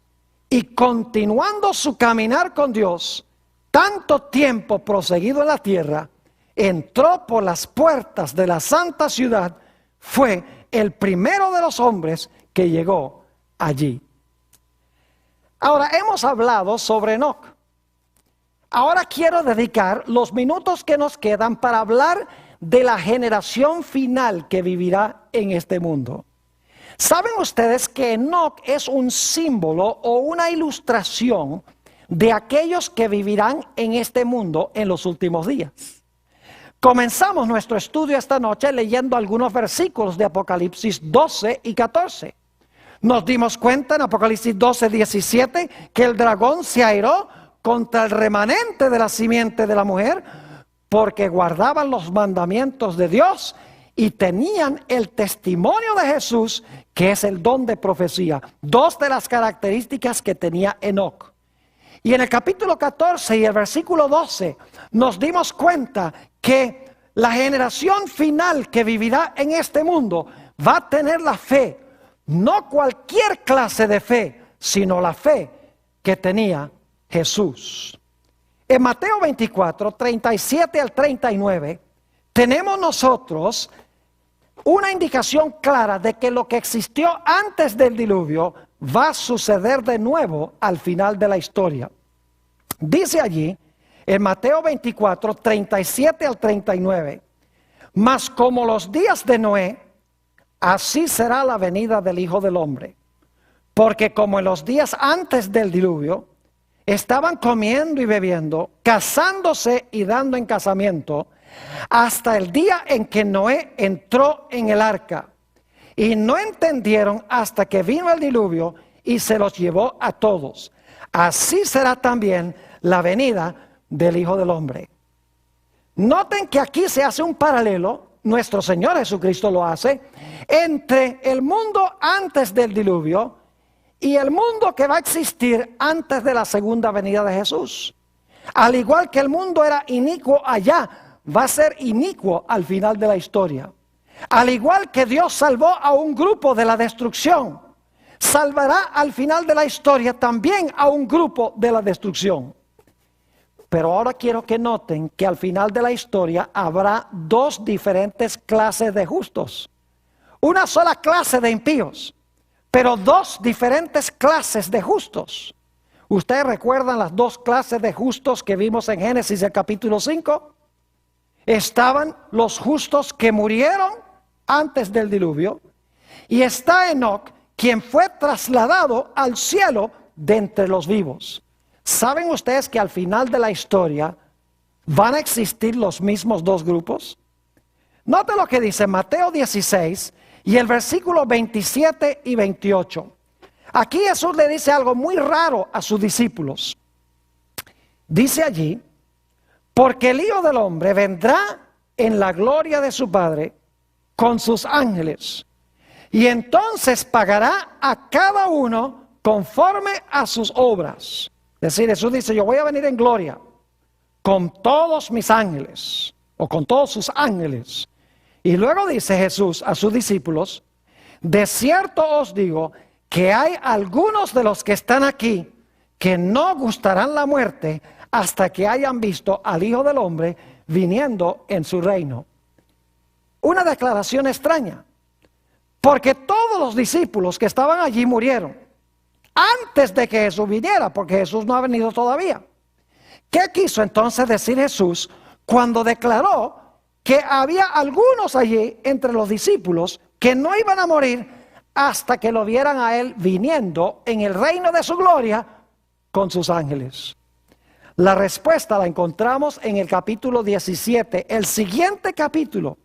A: y, continuando su caminar con Dios, tanto tiempo proseguido en la tierra, entró por las puertas de la santa ciudad. Fue el primero de los hombres que llegó allí. Ahora, hemos hablado sobre Enoc. Ahora quiero dedicar los minutos que nos quedan para hablar de la generación final que vivirá en este mundo. ¿Saben ustedes que Enoc es un símbolo o una ilustración de aquellos que vivirán en este mundo en los últimos días? Comenzamos nuestro estudio esta noche leyendo algunos versículos de Apocalipsis 12 y 14. Nos dimos cuenta en Apocalipsis 12, 17 que el dragón se airó contra el remanente de la simiente de la mujer, porque guardaban los mandamientos de Dios y tenían el testimonio de Jesús, que es el don de profecía. 2 de las características que tenía Enoc. Y en el capítulo 14 y el versículo 12 nos dimos cuenta que la generación final que vivirá en este mundo va a tener la fe, no cualquier clase de fe, sino la fe que tenía Jesús. En Mateo 24, 37 al 39, tenemos nosotros una indicación clara de que lo que existió antes del diluvio va a suceder de nuevo al final de la historia. Dice allí, en Mateo 24, 37 al 39, mas como los días de Noé, así será la venida del Hijo del Hombre. Porque como en los días antes del diluvio, estaban comiendo y bebiendo, casándose y dando en casamiento, hasta el día en que Noé entró en el arca. Y no entendieron hasta que vino el diluvio y se los llevó a todos. Así será también la venida del Hijo del Hombre. Noten que aquí se hace un paralelo, nuestro Señor Jesucristo lo hace, entre el mundo antes del diluvio y el mundo que va a existir antes de la segunda venida de Jesús. Al igual que el mundo era inicuo allá, va a ser inicuo al final de la historia. Al igual que Dios salvó a un grupo de la destrucción, salvará al final de la historia también a un grupo de la destrucción. Pero ahora quiero que noten que al final de la historia habrá 2 diferentes clases de justos. Una sola clase de impíos, pero 2 diferentes clases de justos. ¿Ustedes recuerdan las 2 clases de justos que vimos en Génesis el capítulo 5? Estaban los justos que murieron antes del diluvio, y está Enoc, quien fue trasladado al cielo de entre los vivos. ¿Saben ustedes que al final de la historia van a existir los mismos 2 grupos? Note lo que dice Mateo 16 y el versículo 27 y 28. Aquí Jesús le dice algo muy raro a sus discípulos. Dice allí, porque el Hijo del Hombre vendrá en la gloria de su Padre con sus ángeles, y entonces pagará a cada uno conforme a sus obras. Es decir, Jesús dice, yo voy a venir en gloria con todos mis ángeles, o con todos sus ángeles. Y luego dice Jesús a sus discípulos, de cierto os digo que hay algunos de los que están aquí que no gustarán la muerte hasta que hayan visto al Hijo del Hombre viniendo en su reino. Una declaración extraña, porque todos los discípulos que estaban allí murieron antes de que Jesús viniera, porque Jesús no ha venido todavía. ¿Qué quiso entonces decir Jesús cuando declaró que había algunos allí entre los discípulos que no iban a morir hasta que lo vieran a Él viniendo en el reino de su gloria con sus ángeles? La respuesta la encontramos en el capítulo 17, el siguiente capítulo.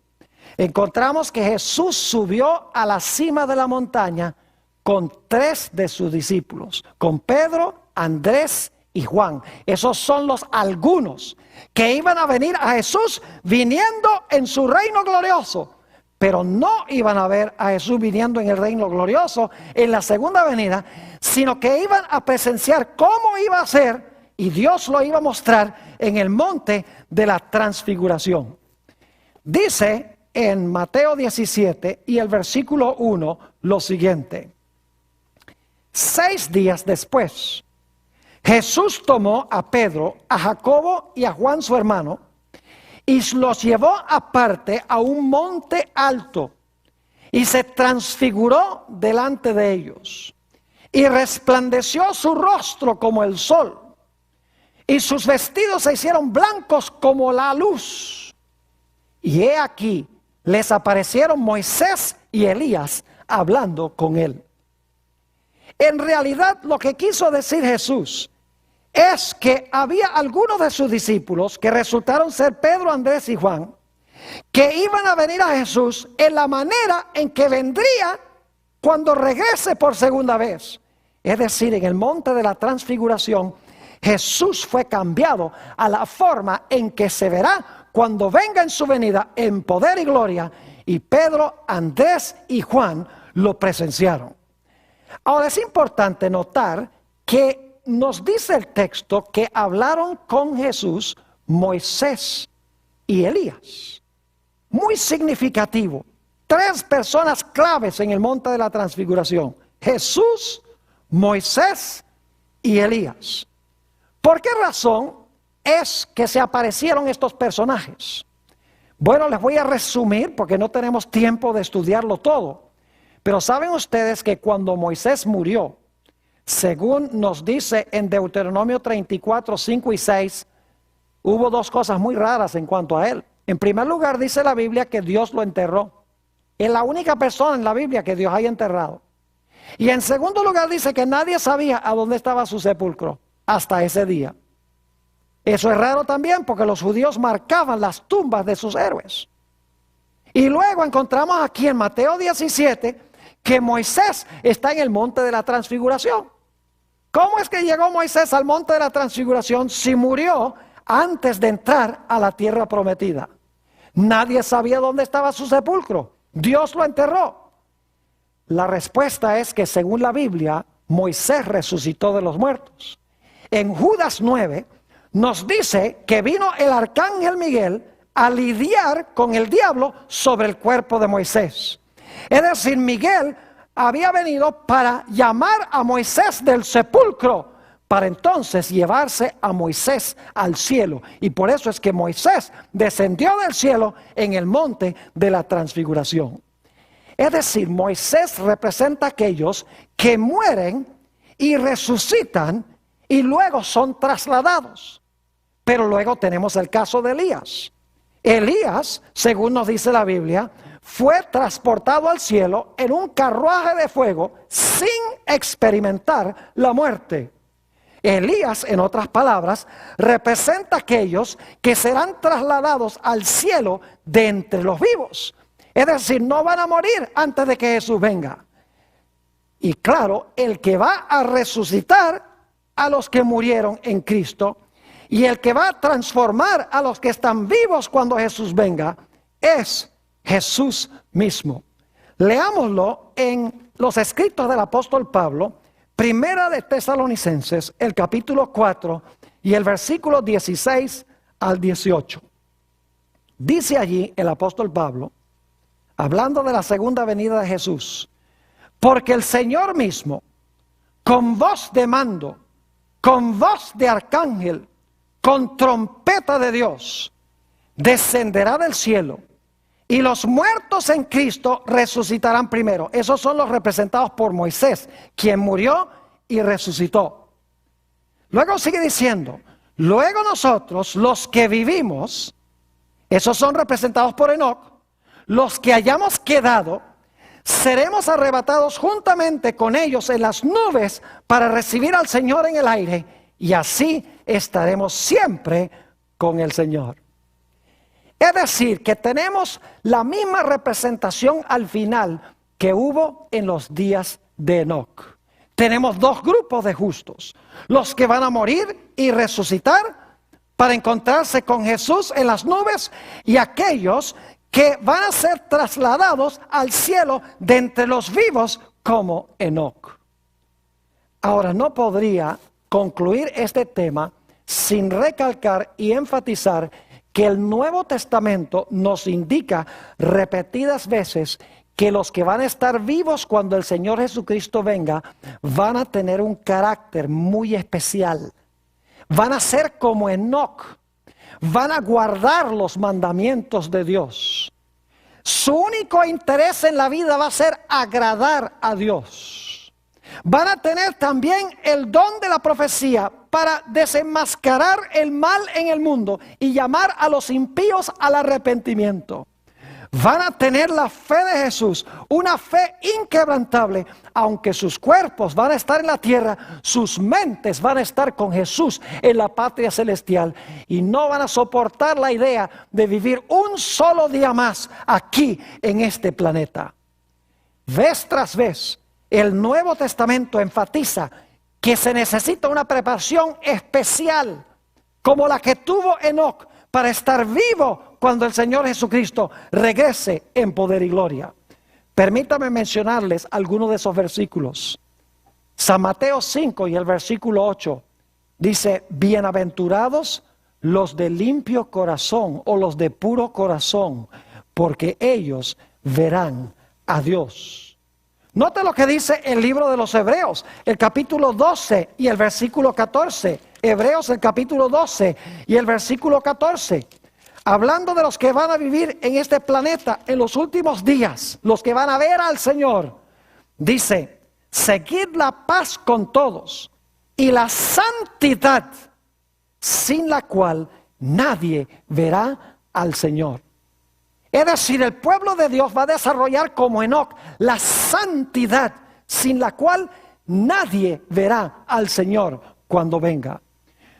A: Encontramos que Jesús subió a la cima de la montaña con 3 de sus discípulos, con Pedro, Andrés y Juan. Esos son los algunos que iban a venir a Jesús viniendo en su reino glorioso, pero no iban a ver a Jesús viniendo en el reino glorioso en la segunda venida, sino que iban a presenciar cómo iba a ser, y Dios lo iba a mostrar en el monte de la transfiguración. Dice en Mateo 17 y el versículo 1 lo siguiente: 6 días después, Jesús tomó a Pedro, a Jacobo y a Juan su hermano, y los llevó aparte a un monte alto, y se transfiguró delante de ellos, y resplandeció su rostro como el sol, y sus vestidos se hicieron blancos como la luz. Y he aquí, les aparecieron Moisés y Elías hablando con él. En realidad, lo que quiso decir Jesús es que había algunos de sus discípulos, que resultaron ser Pedro, Andrés y Juan, que iban a venir a Jesús en la manera en que vendría cuando regrese por segunda vez. Es decir, en el monte de la transfiguración, Jesús fue cambiado a la forma en que se verá cuando venga en su venida en poder y gloria, y Pedro, Andrés y Juan lo presenciaron. Ahora es importante notar que nos dice el texto que hablaron con Jesús Moisés y Elías. Muy significativo. 3 personas claves en el monte de la transfiguración: Jesús, Moisés y Elías. ¿Por qué razón es que se aparecieron estos personajes? Bueno, les voy a resumir porque no tenemos tiempo de estudiarlo todo. Pero saben ustedes que cuando Moisés murió, según nos dice en Deuteronomio 34, 5 y 6, hubo 2 cosas muy raras en cuanto a él. En primer lugar, dice la Biblia que Dios lo enterró. Es la única persona en la Biblia que Dios haya enterrado. Y en segundo lugar dice que nadie sabía a dónde estaba su sepulcro hasta ese día. Eso es raro también porque los judíos marcaban las tumbas de sus héroes. Y luego encontramos aquí en Mateo 17 que Moisés está en el monte de la transfiguración. ¿Cómo es que llegó Moisés al monte de la transfiguración si murió antes de entrar a la tierra prometida? Nadie sabía dónde estaba su sepulcro. Dios lo enterró. La respuesta es que según la Biblia, Moisés resucitó de los muertos. En Judas 9 nos dice que vino el arcángel Miguel a lidiar con el diablo sobre el cuerpo de Moisés. Es decir, Miguel había venido para llamar a Moisés del sepulcro, para entonces llevarse a Moisés al cielo. Y por eso es que Moisés descendió del cielo en el monte de la transfiguración. Es decir, Moisés representa a aquellos que mueren y resucitan y luego son trasladados. Pero luego tenemos el caso de Elías. Elías, según nos dice la Biblia, fue transportado al cielo en un carruaje de fuego sin experimentar la muerte. Elías, en otras palabras, representa a aquellos que serán trasladados al cielo de entre los vivos. Es decir, no van a morir antes de que Jesús venga. Y claro, el que va a resucitar a los que murieron en Cristo y el que va a transformar a los que están vivos cuando Jesús venga es Jesús mismo. Leámoslo en los escritos del apóstol Pablo, primera de Tesalonicenses, el capítulo 4 y el versículo 16 al 18. Dice allí el apóstol Pablo, hablando de la segunda venida de Jesús: porque el Señor mismo, con voz de mando, con voz de arcángel, con trompeta de Dios, descenderá del cielo, y los muertos en Cristo resucitarán primero. Esos son los representados por Moisés, quien murió y resucitó. Luego sigue diciendo, luego nosotros, los que vivimos, esos son representados por Enoc, los que hayamos quedado, seremos arrebatados juntamente con ellos en las nubes para recibir al Señor en el aire, y así estaremos siempre con el Señor. Es decir, que tenemos la misma representación al final que hubo en los días de Enoc. Tenemos dos grupos de justos: los que van a morir y resucitar para encontrarse con Jesús en las nubes, y aquellos que van a ser trasladados al cielo de entre los vivos como Enoc. Ahora, no podría concluir este tema sin recalcar y enfatizar que el Nuevo Testamento nos indica repetidas veces que los que van a estar vivos cuando el Señor Jesucristo venga van a tener un carácter muy especial. Van a ser como Enoc, van a guardar los mandamientos de Dios. Su único interés en la vida va a ser agradar a Dios. Van a tener también el don de la profecía para desenmascarar el mal en el mundo y llamar a los impíos al arrepentimiento. Van a tener la fe de Jesús, una fe inquebrantable. Aunque sus cuerpos van a estar en la tierra, sus mentes van a estar con Jesús en la patria celestial. Y no van a soportar la idea de vivir un solo día más aquí en este planeta. Vez tras vez, el Nuevo Testamento enfatiza que se necesita una preparación especial, como la que tuvo Enoc, para estar vivo cuando el Señor Jesucristo regrese en poder y gloria. Permítame mencionarles algunos de esos versículos. San Mateo 5 y el versículo 8 dice: bienaventurados los de limpio corazón o los de puro corazón, porque ellos verán a Dios. Note lo que dice el libro de los Hebreos, el capítulo 12 y el versículo 14. Hebreos, el capítulo 12 y el versículo 14. Hablando de los que van a vivir en este planeta en los últimos días, los que van a ver al Señor, dice: seguid la paz con todos y la santidad, sin la cual nadie verá al Señor. Es decir, el pueblo de Dios va a desarrollar como Enoc la santidad, sin la cual nadie verá al Señor cuando venga.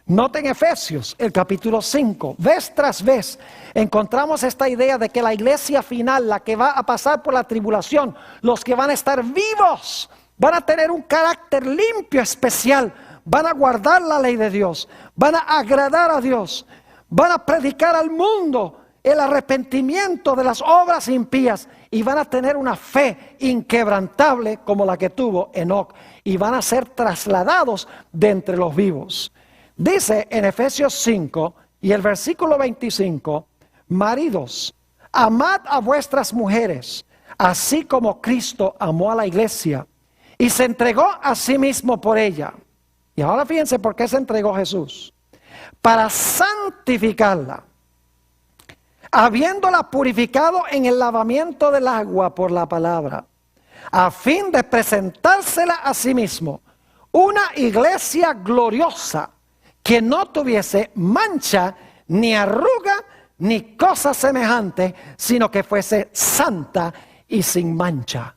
A: Noten Efesios, el capítulo 5, vez tras vez encontramos esta idea de que la iglesia final, la que va a pasar por la tribulación, los que van a estar vivos, van a tener un carácter limpio, especial, van a guardar la ley de Dios, van a agradar a Dios, van a predicar al mundo el arrepentimiento de las obras impías, y van a tener una fe inquebrantable como la que tuvo Enoc, y van a ser trasladados de entre los vivos. Dice en Efesios 5 y el versículo 25: maridos, amad a vuestras mujeres, así como Cristo amó a la iglesia y se entregó a sí mismo por ella. Y ahora fíjense por qué se entregó Jesús: para santificarla, habiéndola purificado en el lavamiento del agua por la palabra, a fin de presentársela a sí mismo, una iglesia gloriosa, que no tuviese mancha, ni arruga, ni cosa semejante, sino que fuese santa y sin mancha.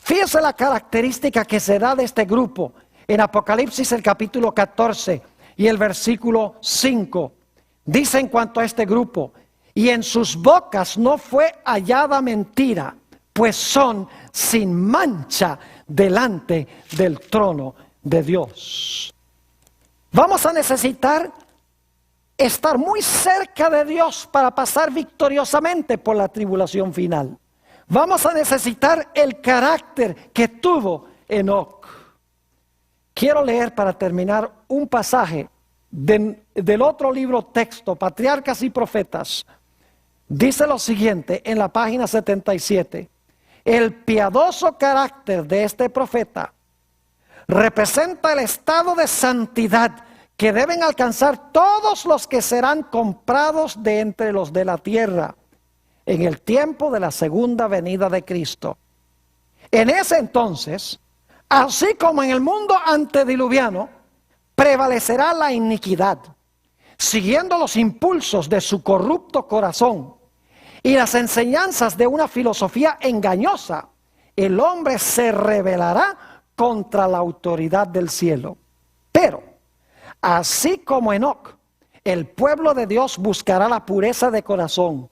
A: Fíjese la característica que se da de este grupo en Apocalipsis, el capítulo 14 y el versículo 5. Dice en cuanto a este grupo: y en sus bocas no fue hallada mentira, pues son sin mancha delante del trono de Dios. Vamos a necesitar estar muy cerca de Dios para pasar victoriosamente por la tribulación final. vamos a necesitar el carácter que tuvo Enoc. Quiero leer para terminar un pasaje del otro libro texto, Patriarcas y Profetas. Dice lo siguiente en la página 77. El piadoso carácter de este profeta representa el estado de santidad que deben alcanzar todos los que serán comprados de entre los de la tierra en el tiempo de la segunda venida de Cristo. En ese entonces, así como en el mundo antediluviano, prevalecerá la iniquidad, siguiendo los impulsos de su corrupto corazón y las enseñanzas de una filosofía engañosa. El hombre se rebelará contra la autoridad del cielo. Pero, así como Enoc, el pueblo de Dios buscará la pureza de corazón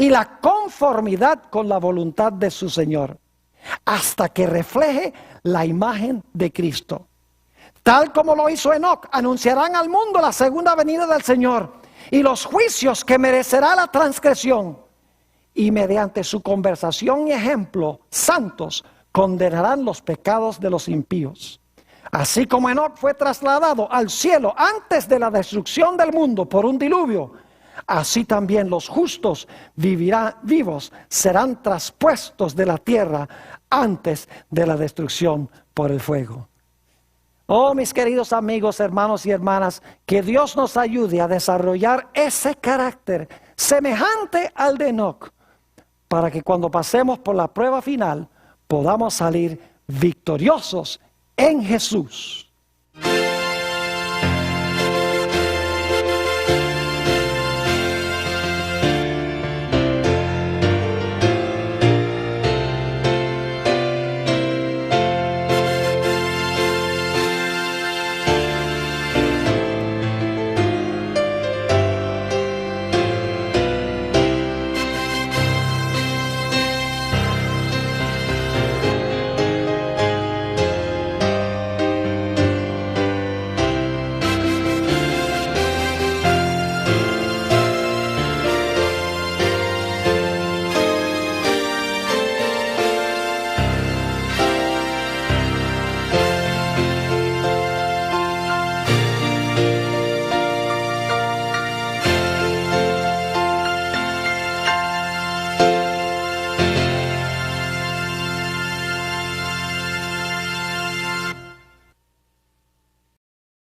A: y la conformidad con la voluntad de su Señor, hasta que refleje la imagen de Cristo. Tal como lo hizo Enoc, anunciarán al mundo la segunda venida del Señor y los juicios que merecerá la transgresión. Y mediante su conversación y ejemplo santos, condenarán los pecados de los impíos. Así como Enoc fue trasladado al cielo antes de la destrucción del mundo por un diluvio, así también los justos vivos serán traspuestos de la tierra antes de la destrucción por el fuego. Oh, mis queridos amigos, hermanos y hermanas, que Dios nos ayude a desarrollar ese carácter semejante al de Enoc, para que cuando pasemos por la prueba final podamos salir victoriosos en Jesús.